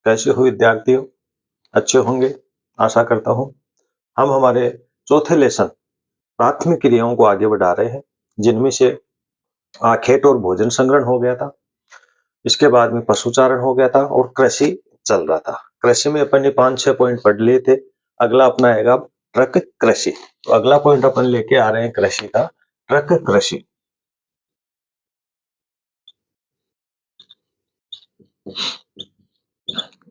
कैसे हो विद्यार्थियों? अच्छे होंगे, आशा करता हूँ। हम हमारे चौथे लेसन प्राथमिक क्रियाओं को आगे बढ़ा रहे हैं, जिनमें से आखेट और भोजन संग्रहण हो गया था। इसके बाद में पशुचारण हो गया था और कृषि चल रहा था। कृषि में अपन ने 5-6 पॉइंट पढ़ लिए थे। अगला अपना आएगा ट्रक कृषि। तो अगला पॉइंट अपन लेके आ रहे हैं कृषि का, ट्रक कृषि।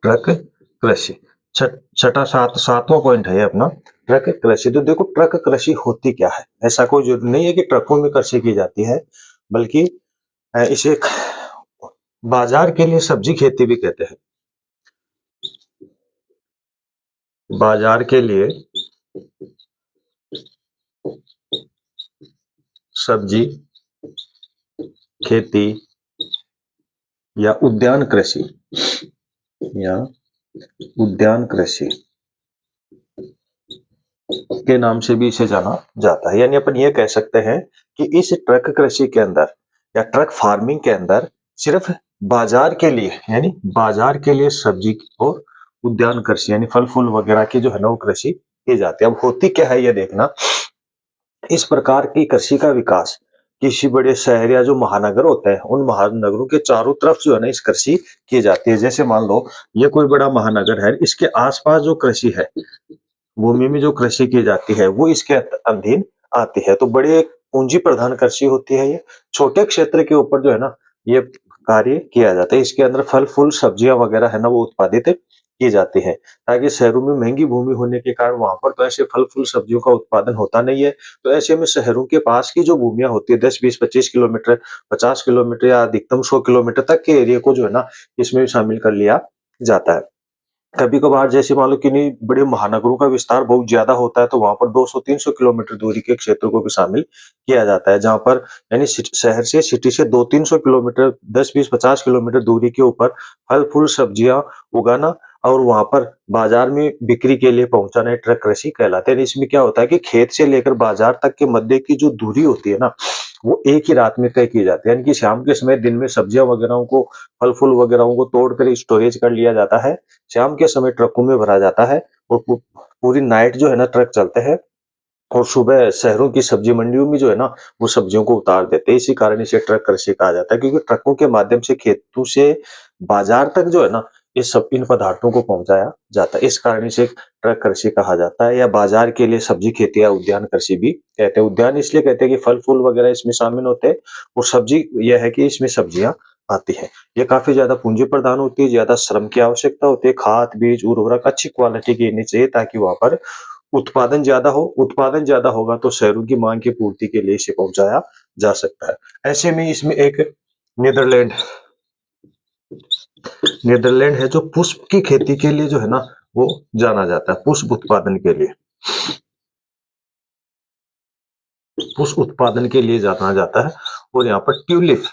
ट्रक कृषि छठा सातवां पॉइंट है अपना ट्रक कृषि। तो देखो ट्रक कृषि होती क्या है? ऐसा कोई जरूरी नहीं है कि ट्रकों में कृषि की जाती है, बल्कि इसे एक बाजार के लिए सब्जी खेती भी कहते हैं। बाजार के लिए सब्जी खेती या उद्यान कृषि या उद्यान कृषि के नाम से भी इसे जाना जाता है। यानी अपन ये कह सकते हैं कि इस ट्रक कृषि के अंदर या ट्रक फार्मिंग के अंदर सिर्फ बाजार के लिए, यानी बाजार के लिए सब्जी और उद्यान कृषि यानी फल फूल वगैरह की जो है ना वो कृषि की जाती है। अब होती क्या है ये देखना, इस प्रकार की कृषि का विकास किसी बड़े शहर या जो महानगर होते हैं उन महानगरों के चारों तरफ जो है ना इस कृषि की जाती है। जैसे मान लो ये कोई बड़ा महानगर है, इसके आसपास जो कृषि है, भूमि में जो कृषि की जाती है वो इसके अधीन आती है। तो बड़े पूंजी प्रधान कृषि होती है ये। छोटे क्षेत्र के ऊपर जो है ना ये कार्य किया जाता है। इसके अंदर फल फूल सब्जियां वगैरह है ना वो उत्पादित की जाती है, ताकि शहरों में महंगी भूमि होने के कारण वहां पर तो ऐसे फल फूल सब्जियों का उत्पादन होता नहीं है। तो ऐसे में शहरों के पास की जो भूमियां होती है 10-20-25 किलोमीटर, 50 किलोमीटर या अधिकतम 100 किलोमीटर तक के एरिया को जो है ना इसमें शामिल कर लिया जाता है। कभी कभार जैसे मान लो किन्हीं बड़े महानगरों का विस्तार बहुत ज्यादा होता है तो वहां पर 200-300 किलोमीटर दूरी के क्षेत्र को भी शामिल किया जाता है, जहां पर यानी शहर से सिटी से 200-300 किलोमीटर, 10-20-50 किलोमीटर दूरी के ऊपर फल फूल सब्जियां उगाना और वहां पर बाजार में बिक्री के लिए पहुंचाना ट्रक कृषि कहलाते हैं। इसमें क्या होता है कि खेत से लेकर बाजार तक के मध्य की जो दूरी होती है ना वो एक ही रात में तय की जाती है। यानी कि शाम के समय दिन में सब्जियां वगैरह को, फल फूल वगैरह को तोड़कर स्टोरेज कर लिया जाता है, शाम के समय ट्रकों में भरा जाता है और पूरी नाइट जो है ना ट्रक चलते हैं और सुबह शहरों की सब्जी मंडियों में जो है ना वो सब्जियों को उतार देते हैं। इसी कारण इसे ट्रक कृषि कहा जाता है, क्योंकि ट्रकों के माध्यम से खेतों से बाजार तक जो है ना इस सब इन पदार्थों को पहुंचाया जाता है। इस कारण इसे ट्रक कृषि कहा जाता है, या बाजार के लिए सब्जी खेती या उद्यान कृषि भी कहते हैं। उद्यान इसलिए कहते हैं कि फल फूल वगैरह इसमें शामिल होते हैं, और सब्जी यह है कि इसमें सब्जियां आती है। ये काफी ज्यादा पूंजी प्रधान होती है, ज्यादा श्रम की आवश्यकता होती है, खाद बीज उर्वरक अच्छी क्वालिटी की होनी चाहिए ताकि वहां पर उत्पादन ज्यादा हो। उत्पादन ज्यादा होगा तो शहरों की मांग की पूर्ति के लिए इसे पहुंचाया जा सकता है। ऐसे में इसमें एक नीदरलैंड नीदरलैंड है जो पुष्प की खेती के लिए जो है ना वो जाना जाता है, पुष्प उत्पादन के लिए, पुष्प उत्पादन के लिए जाना जाता है। और यहाँ पर ट्यूलिप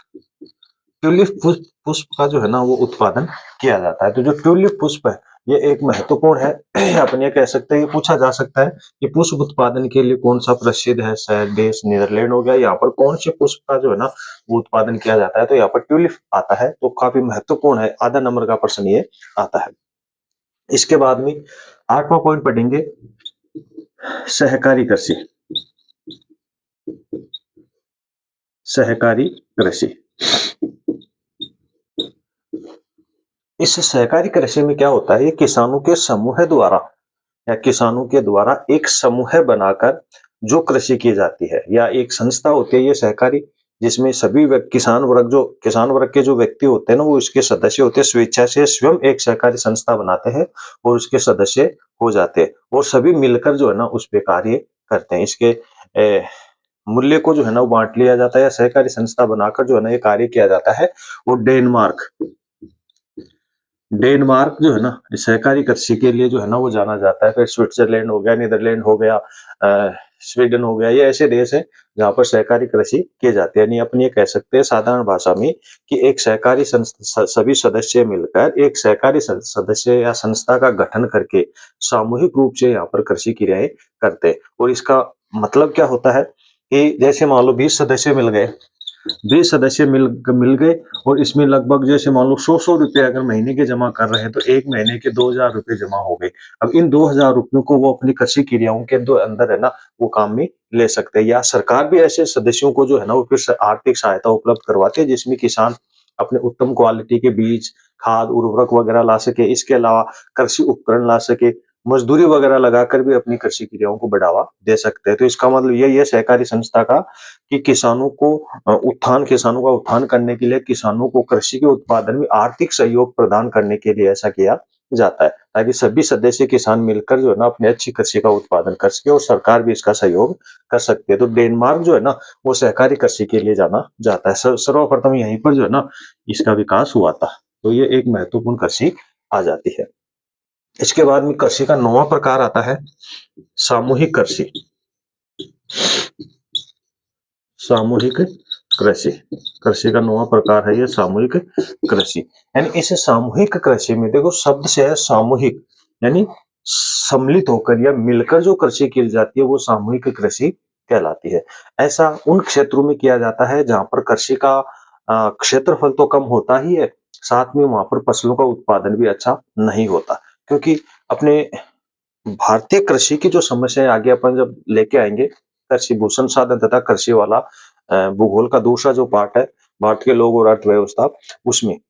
पुष्प पुष्प का जो है ना वो उत्पादन किया जाता है। तो जो ट्यूलिप पुष्प है ये एक महत्वपूर्ण है। अपन ये कह सकते हैं, ये पूछा जा सकता है कि पुष्प उत्पादन के लिए कौन सा प्रसिद्ध है शहर देश? नीदरलैंड हो गया। यहाँ पर कौन से पुष्प का जो है ना वो उत्पादन किया जाता है? तो यहाँ पर ट्यूलिप आता है। तो काफी महत्वपूर्ण है, आधा नंबर का प्रश्न ये आता है। इसके बाद में 8वां पॉइंट पढ़ेंगे, सहकारी कृषि। सहकारी कृषि, इस सहकारी कृषि में क्या होता है, ये किसानों के समूह द्वारा या किसानों के द्वारा एक समूह बनाकर जो कृषि की जाती है, या एक संस्था होती है ये सहकारी, जिसमें सभी किसान वर्ग के जो व्यक्ति होते हैं ना वो इसके सदस्य होते हैं। स्वेच्छा से स्वयं एक सहकारी संस्था बनाते हैं और उसके सदस्य हो जाते हैं, और सभी मिलकर जो है ना उस पे कार्य करते हैं। इसके मूल्य को जो है ना वो बांट लिया जाता है, या सहकारी संस्था बनाकर जो है ना ये कार्य किया जाता है। और डेनमार्क जो है ना सहकारी कृषि के लिए जो है ना वो जाना जाता है। फिर स्विट्जरलैंड हो गया, नीदरलैंड हो गया, स्वीडन हो गया, ये ऐसे देश है जहाँ पर सहकारी कृषि किए जाते हैं। यानी अपन ये कह सकते हैं साधारण भाषा में कि एक सहकारी सभी सदस्य मिलकर एक सहकारी सदस्य या संस्था का गठन करके सामूहिक रूप से यहाँ पर कृषि क्रियाएं करते हैं। और इसका मतलब क्या होता है कि जैसे मान लो 20 सदस्य मिल गए, 20 सदस्य मिल गए और इसमें लगभग जैसे मान लो 100 रुपए अगर महीने के जमा कर रहे हैं तो एक महीने के 2000 रुपए जमा हो गए। अब इन 2000 रुपयों को वो अपनी कृषि क्रियाओं के अंदर है ना वो काम में ले सकते हैं, या सरकार भी ऐसे सदस्यों को जो है ना वो फिर आर्थिक सहायता उपलब्ध करवाते हैं, जिसमें किसान अपने उत्तम क्वालिटी के बीज, खाद, उर्वरक वगैरह ला सके। इसके अलावा कृषि उपकरण ला सके, मजदूरी वगैरह लगाकर भी अपनी कृषि क्रियाओं को बढ़ावा दे सकते हैं। तो इसका मतलब यही है सहकारी संस्था का कि किसानों का उत्थान करने के लिए किसानों को कृषि के उत्पादन में आर्थिक सहयोग प्रदान करने के लिए ऐसा किया जाता है, ताकि सभी सदस्य किसान मिलकर जो है ना अपनी अच्छी कृषि का उत्पादन कर सके और सरकार भी इसका सहयोग कर सकती है। तो डेनमार्क जो है ना वो सहकारी कृषि के लिए जाना जाता है। सर्वप्रथम यहीं पर जो है ना इसका विकास हुआ था। तो ये एक महत्वपूर्ण कृषि आ जाती है। इसके बाद में कृषि का नौवां प्रकार आता है सामूहिक कृषि। सामूहिक कृषि, कृषि का नौवां प्रकार है ये सामूहिक कृषि। यानी इस सामूहिक कृषि में देखो शब्द से है सामूहिक, यानी सम्मिलित होकर या मिलकर जो कृषि की जाती है वो सामूहिक कृषि कहलाती है। ऐसा उन क्षेत्रों में किया जाता है जहां पर कृषि का क्षेत्रफल तो कम होता ही है, साथ में वहां पर फसलों का उत्पादन भी अच्छा नहीं होता। क्योंकि अपने भारतीय कृषि की जो समस्या है आगे अपन जब लेके आएंगे, कृषि भू संसाधन तथा कृषि वाला भूगोल का दूसरा जो पार्ट है, भारत के लोग और अर्थव्यवस्था,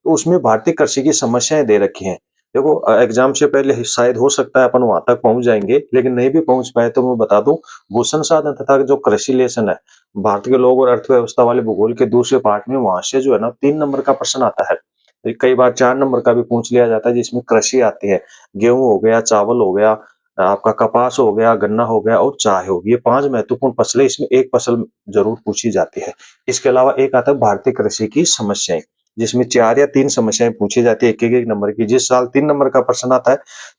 उसमें भारतीय कृषि की समस्याएं दे रखी हैं। देखो एग्जाम से पहले शायद हो सकता है अपन वहां तक पहुंच जाएंगे, लेकिन नहीं भी पहुंच पाए तो मैं बता दूं भू संसाधन तथा जो कृषि लेसन है भारत के लोग और अर्थव्यवस्था वाले भूगोल के दूसरे पार्ट में, वहां से जो है ना 3 नंबर का प्रश्न आता है। कई बार 4 नंबर का भी पूछ लिया जाता है जिसमें कृषि आती है। गेहूं हो गया, चावल हो गया, आपका कपास हो गया, गन्ना हो गया और चाय होगी। ये 5 महत्वपूर्ण फसलें, इसमें एक फसल जरूर पूछी जाती है। इसके अलावा एक आता है भारतीय कृषि की समस्याएं, जिसमें 4 या 3 समस्याएं पूछी जाती है एक-एक नंबर की। जिस साल 3 नंबर का प्रश्न आता है,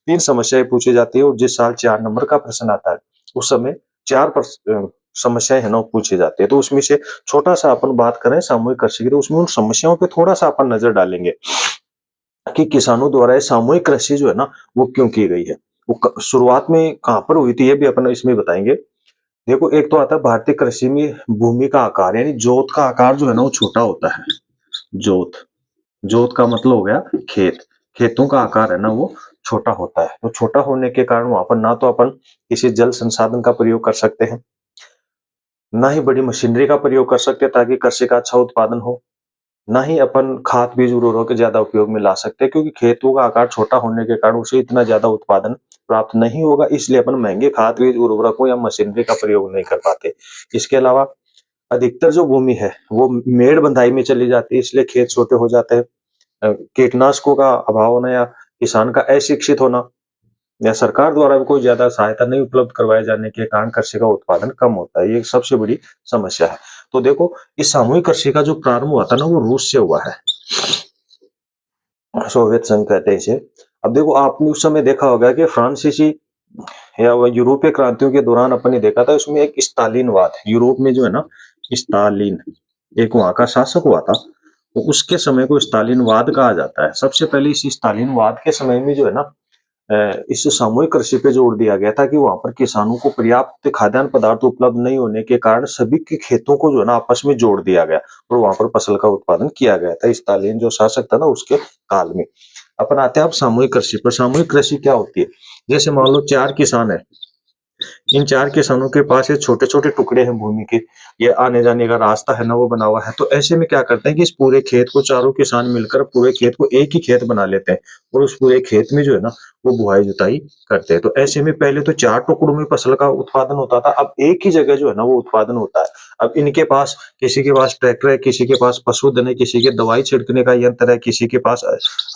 3 समस्याएं पूछी जाती है, और जिस साल 4 नंबर का प्रश्न आता है, उस समय 4 समस्याएं है ना वो पूछी जाती है। तो उसमें से छोटा-सा अपन बात करें सामूहिक कृषि की, तो उसमें उन समस्याओं पे थोड़ा-सा अपन नजर डालेंगे कि किसानों द्वारा ये सामूहिक कृषि जो है ना वो क्यों की गई है। वो शुरुआत में कहां पर हुई थी ये भी अपन इसमें बताएंगे। देखो एक तो आता है भारतीय कृषि में भूमि का आकार, यानी जोत का आकार जो है ना वो छोटा होता है। जोत, जोत का मतलब हो गया खेत, खेतों का आकार है ना वो छोटा होता है। तो छोटा होने के कारण वहां पर ना तो अपन किसी जल संसाधन का प्रयोग कर सकते हैं, ना ही बड़ी मशीनरी का प्रयोग कर सकते हैं ताकि कृषि का अच्छा उत्पादन हो, ना ही अपन खाद बीज उर्वरकों के ज्यादा उपयोग में ला सकते हैं, क्योंकि खेतों का आकार छोटा होने के कारण उसे इतना ज्यादा उत्पादन प्राप्त नहीं होगा। इसलिए अपन महंगे खाद बीज उर्वरकों या मशीनरी का प्रयोग नहीं कर पाते। इसके अलावा अधिकतर जो भूमि है वो मेड़ बंधाई में चली जाती है, इसलिए खेत छोटे हो जाते हैं। कीटनाशकों का अभाव होना या किसान का अशिक्षित होना या सरकार द्वारा भी कोई ज्यादा सहायता नहीं उपलब्ध करवाए जाने के कारण कृषि का उत्पादन कम होता है। ये सबसे बड़ी समस्या है। तो देखो इस सामूहिक कृषि का जो प्रारंभ हुआ था ना वो रूस से हुआ है, सोवियत संघ कहते हैं इसे। अब देखो आपने उस समय देखा होगा कि फ्रांसीसी या वह यूरोपीय क्रांतियों के दौरान अपन ने देखा था उसमें एक स्टालिनवाद, यूरोप में जो है ना स्टालिन एक वहां का शासक हुआ था, तो उसके समय को स्टालिनवाद कहा जाता है। सबसे पहले इस स्टालिनवाद के समय में जो है ना इस सामूहिक कृषि पे जोर दिया गया था कि वहां पर किसानों को पर्याप्त खाद्यान्न पदार्थ उपलब्ध नहीं होने के कारण सभी के खेतों को जो है ना आपस में जोड़ दिया गया और वहां पर फसल का उत्पादन किया गया था। स्टालिन जो शासक था ना उसके काल में। अपन आते हैं अब सामूहिक कृषि पर। सामूहिक कृषि क्या होती है? जैसे मान लो 4 किसान है, इन 4 किसानों के पास ये छोटे-छोटे टुकड़े हैं भूमि के, ये आने-जाने का रास्ता है ना वो बना हुआ है। तो ऐसे में क्या करते हैं कि इस पूरे खेत को चारों किसान मिलकर पूरे खेत को एक ही खेत बना लेते हैं और उस पूरे खेत में जो है ना वो बुआई-जुताई करते हैं। तो ऐसे में पहले तो 4 टुकड़ों में फसल का उत्पादन होता था, अब एक ही जगह जो है ना वो उत्पादन होता है। अब इनके पास किसी के पास ट्रैक्टर है, किसी के पास पशुधन है, किसी के दवाई छिड़कने का यंत्र है, किसी के पास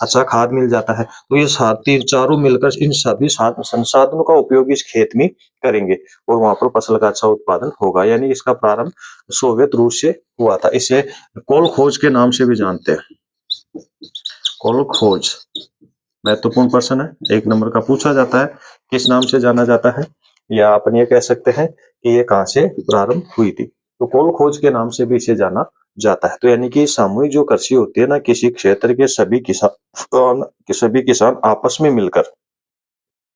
अच्छा खाद मिल जाता है। तो ये तीन चारों मिलकर इन सभी संसाधनों का उपयोग इस खेत में करेंगे और वहां पर फसल का अच्छा उत्पादन होगा। यानी इसका प्रारंभ सोवियत रूस से हुआ था। इसे कोल खोज के नाम से भी जानते हैं। कोल खोज महत्वपूर्ण प्रश्न है, 1 नंबर का पूछा जाता है। किस नाम से जाना जाता है, या अपन ये कह सकते हैं कि ये कहां से प्रारंभ हुई थी। तो कोल खोज के नाम से भी इसे जाना जाता है। तो यानी कि सामूहिक जो कृषि होती है ना, किसी क्षेत्र के सभी किसान आपस में मिलकर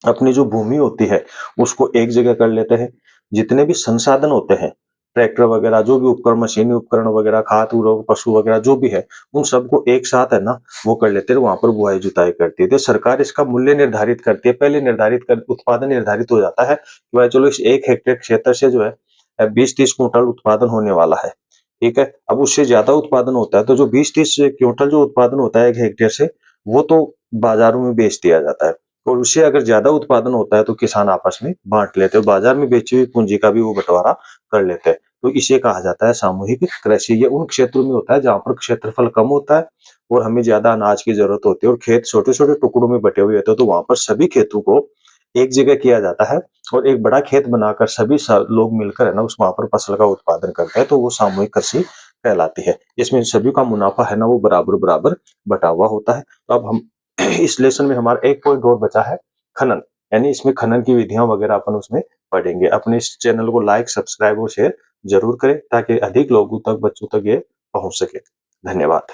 अपनी जो भूमि होती है उसको एक जगह कर लेते हैं। जितने भी संसाधन होते हैं ट्रैक्टर वगैरह जो भी उपकरण, मशीनी उपकरण वगैरह, खाद उर्वरक, पशु वगैरह जो भी है, उन सबको एक साथ है ना वो कर लेते हैं, वहां पर बुआई जुताई करती है। तो सरकार इसका मूल्य निर्धारित करती है, पहले निर्धारित कर उत्पादन निर्धारित हो जाता है कि भाई चलो इस 1 हेक्टेयर क्षेत्र से जो है 20-30 क्विंटल उत्पादन होने वाला है। ठीक है, अब उससे ज्यादा उत्पादन होता है तो जो 20-30 क्विंटल जो उत्पादन होता है 1 हेक्टेयर से, वो तो बाजारों में बेच दिया जाता है। और उससे अगर ज्यादा उत्पादन होता है तो किसान आपस में बांट लेते हैं, बाजार में बेची हुई पूंजी का भी वो बंटवारा कर लेते हैं। तो इसे कहा जाता है सामूहिक कृषि। ये उन क्षेत्रों में होता है जहां पर क्षेत्रफल कम होता है और हमें ज्यादा अनाज की जरूरत होती है और खेत छोटे छोटे टुकड़ों में बटे हुए होते हैं, तो वहां पर सभी खेतों को एक जगह किया जाता है और एक बड़ा खेत बनाकर सभी लोग मिलकर है ना उस वहां पर फसल का उत्पादन करते हैं, तो वो सामूहिक कृषि कहलाती है। इसमें सभी का मुनाफा है ना वो बराबर बराबर बटा हुआ होता है। तो अब हम इस लेसन में हमारा एक पॉइंट और बचा है, खनन। यानी इसमें खनन की विधियां वगैरह अपन उसमें पढ़ेंगे। अपने इस चैनल को लाइक, सब्सक्राइब और शेयर जरूर करें ताकि अधिक लोगों तक, बच्चों तक ये पहुंच सके। धन्यवाद।